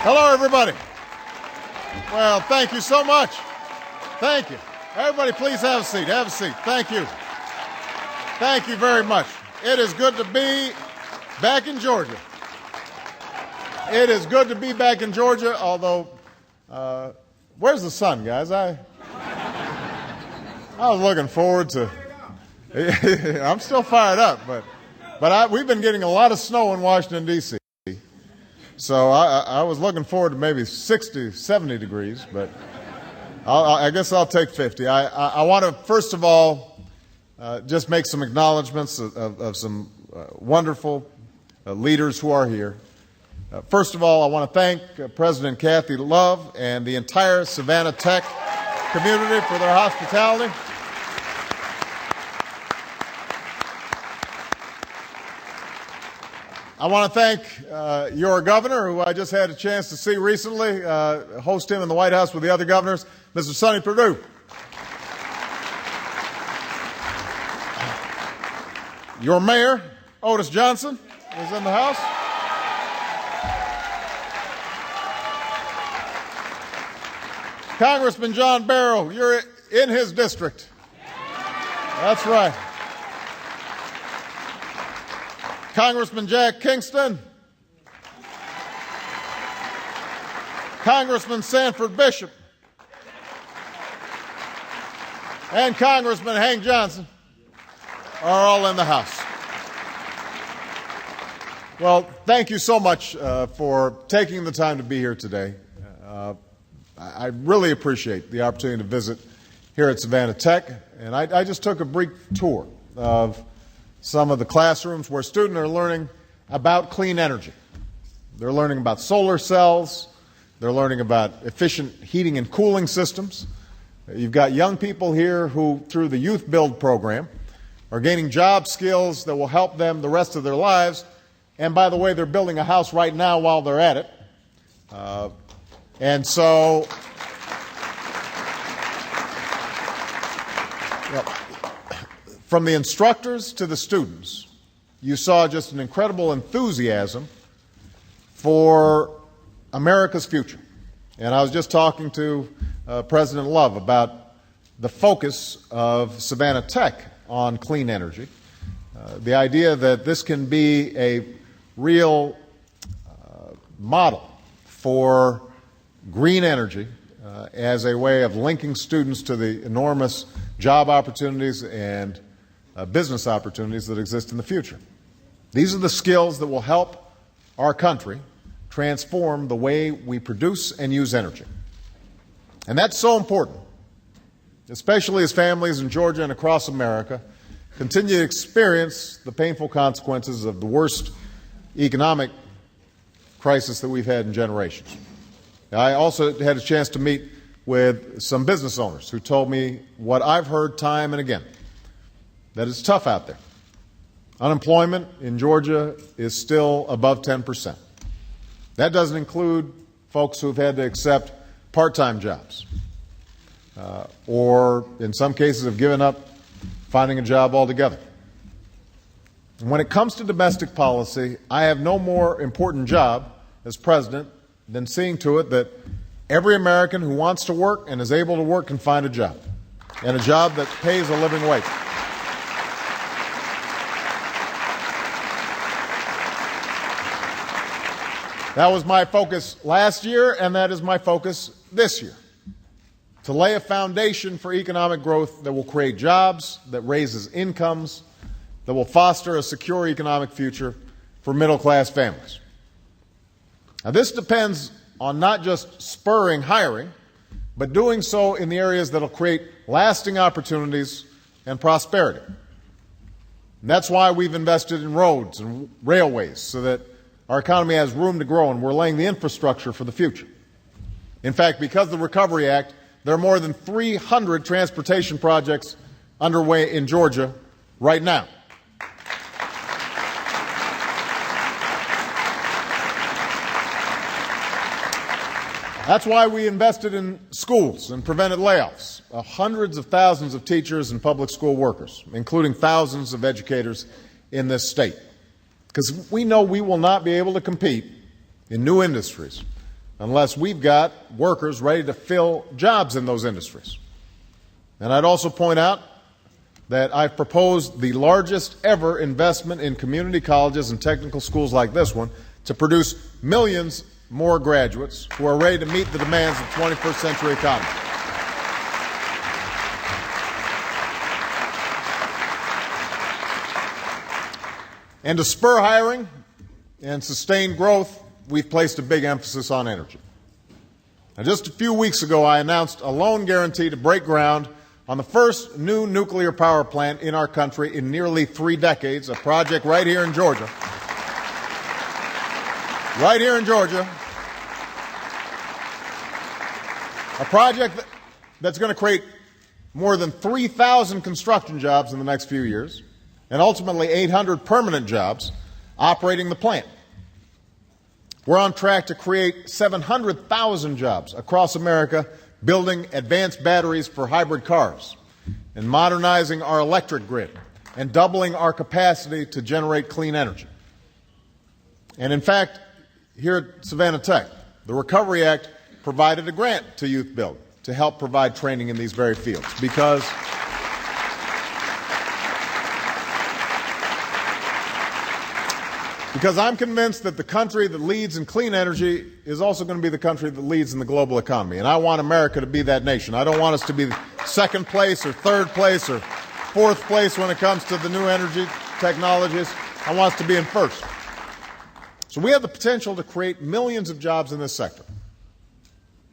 Hello, everybody. Well, thank you so much. Thank you. Everybody, please have a seat. Have a seat. Thank you. Thank you very much. It is good to be back in Georgia. It is good to be back in Georgia, although, where's the sun, guys? I was looking forward to, I'm still fired up, but we've been getting a lot of snow in Washington, D.C., so I was looking forward to maybe 60, 70 degrees, but I guess I'll take 50. I want to, first of all, just make some acknowledgments of some wonderful leaders who are here. First of all, I want to thank President Kathy Love and the entire Savannah Tech community for their hospitality. I want to thank your governor, who I just had a chance to see recently, host him in the White House with the other governors, Mr. Sonny Perdue. Your mayor, Otis Johnson, is in the house. Congressman John Barrow, you're in his district. That's right. Congressman Jack Kingston. Congressman Sanford Bishop. And Congressman Hank Johnson are all in the House. Well, thank you so much for taking the time to be here today. I really appreciate the opportunity to visit here at Savannah Tech, and I just took a brief tour of some of the classrooms where students are learning about clean energy. They're learning about solar cells. They're learning about efficient heating and cooling systems. You've got young people here who, through the Youth Build program, are gaining job skills that will help them the rest of their lives. And by the way, they're building a house right now while they're at it. And so, from the instructors to the students, you saw just an incredible enthusiasm for America's future. And I was just talking to President Love about the focus of Savannah Tech on clean energy, the idea that this can be a real model for green energy as a way of linking students to the enormous job opportunities and business opportunities that exist in the future. These are the skills that will help our country transform the way we produce and use energy. And that's so important, especially as families in Georgia and across America continue to experience the painful consequences of the worst economic crisis that we've had in generations. I also had a chance to meet with some business owners who told me what I've heard time and again, that it's tough out there. Unemployment in Georgia is still above 10%. That doesn't include folks who've had to accept part-time jobs or, in some cases, have given up finding a job altogether. And when it comes to domestic policy, I have no more important job as president than seeing to it that every American who wants to work and is able to work can find a job, and a job that pays a living wage. That was my focus last year, and that is my focus this year, to lay a foundation for economic growth that will create jobs, that raises incomes, that will foster a secure economic future for middle-class families. Now, this depends on not just spurring hiring, but doing so in the areas that will create lasting opportunities and prosperity. And that's why we've invested in roads and railways, so that our economy has room to grow, and we're laying the infrastructure for the future. In fact, because of the Recovery Act, there are more than 300 transportation projects underway in Georgia right now. That's why we invested in schools and prevented layoffs of hundreds of thousands of teachers and public school workers, including thousands of educators in this state. Because we know we will not be able to compete in new industries unless we've got workers ready to fill jobs in those industries. And I'd also point out that I've proposed the largest ever investment in community colleges and technical schools like this one to produce millions more graduates who are ready to meet the demands of the 21st century economy. And to spur hiring and sustain growth, we've placed a big emphasis on energy. Now, just a few weeks ago, I announced a loan guarantee to break ground on the first new nuclear power plant in our country in nearly 3 decades, a project right here in Georgia. Right here in Georgia. A project that's going to create more than 3,000 construction jobs in the next few years, and ultimately 800 permanent jobs operating the plant. We're on track to create 700,000 jobs across America building advanced batteries for hybrid cars and modernizing our electric grid and doubling our capacity to generate clean energy. And in fact, here at Savannah Tech, the Recovery Act provided a grant to Youth Build to help provide training in these very fields because I'm convinced that the country that leads in clean energy is also going to be the country that leads in the global economy. And I want America to be that nation. I don't want us to be second place or third place or fourth place when it comes to the new energy technologies. I want us to be in first. So we have the potential to create millions of jobs in this sector.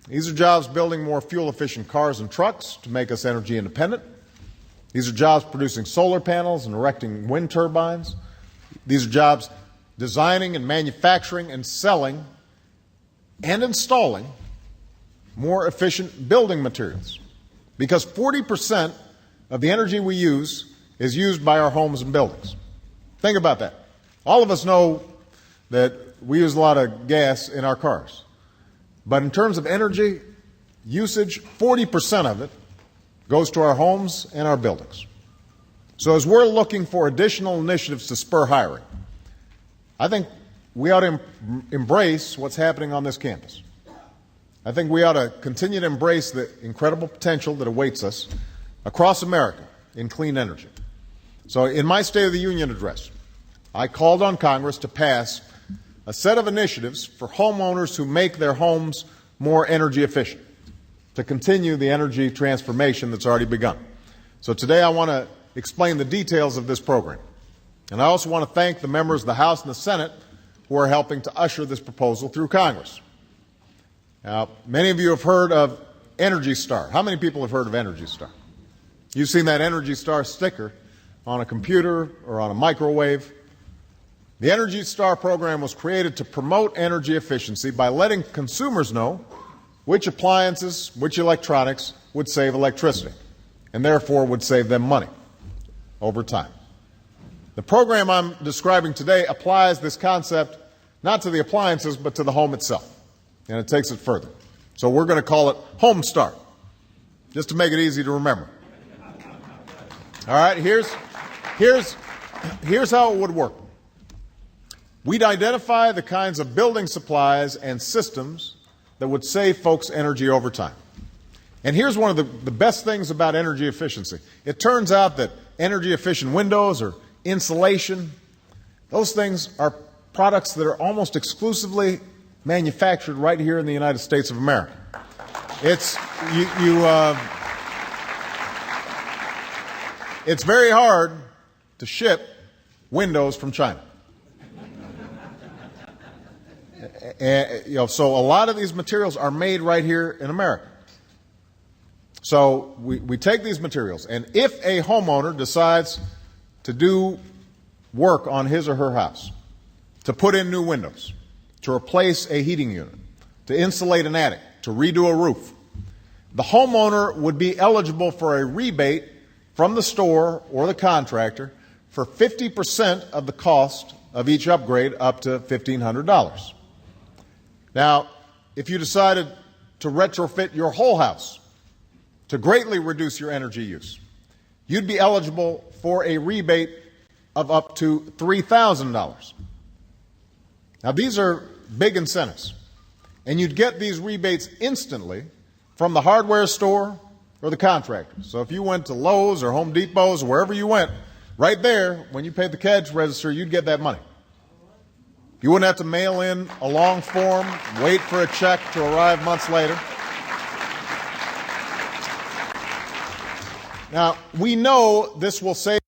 These are jobs building more fuel-efficient cars and trucks to make us energy independent. These are jobs producing solar panels and erecting wind turbines. These are jobs designing and manufacturing and selling and installing more efficient building materials. Because 40% of the energy we use is used by our homes and buildings. Think about that. All of us know that we use a lot of gas in our cars. But in terms of energy usage, 40% of it goes to our homes and our buildings. So as we're looking for additional initiatives to spur hiring, I think we ought to embrace what's happening on this campus. I think we ought to continue to embrace the incredible potential that awaits us across America in clean energy. So in my State of the Union address, I called on Congress to pass a set of initiatives for homeowners who make their homes more energy efficient, to continue the energy transformation that's already begun. So today I want to explain the details of this program. And I also want to thank the members of the House and the Senate who are helping to usher this proposal through Congress. Now, many of you have heard of Energy Star. How many people have heard of Energy Star? You've seen that Energy Star sticker on a computer or on a microwave. The Energy Star program was created to promote energy efficiency by letting consumers know which appliances, which electronics would save electricity and therefore would save them money over time. The program I'm describing today applies this concept not to the appliances but to the home itself, and it takes it further. So we're going to call it Home Start, just to make it easy to remember. All right, here's how it would work. We'd identify the kinds of building supplies and systems that would save folks energy over time. And here's one of the best things about energy efficiency. It turns out that energy efficient windows or insulation, those things are products that are almost exclusively manufactured right here in the United States of America. It's very hard to ship windows from China. So a lot of these materials are made right here in America. So we take these materials, and if a homeowner decides to do work on his or her house, to put in new windows, to replace a heating unit, to insulate an attic, to redo a roof, the homeowner would be eligible for a rebate from the store or the contractor for 50% of the cost of each upgrade up to $1,500. Now, if you decided to retrofit your whole house to greatly reduce your energy use, you'd be eligible for a rebate of up to $3,000. Now, these are big incentives. And you'd get these rebates instantly from the hardware store or the contractor. So if you went to Lowe's or Home Depot's or wherever you went, right there, when you paid the cash register, you'd get that money. You wouldn't have to mail in a long form, wait for a check to arrive months later. Now, we know this will save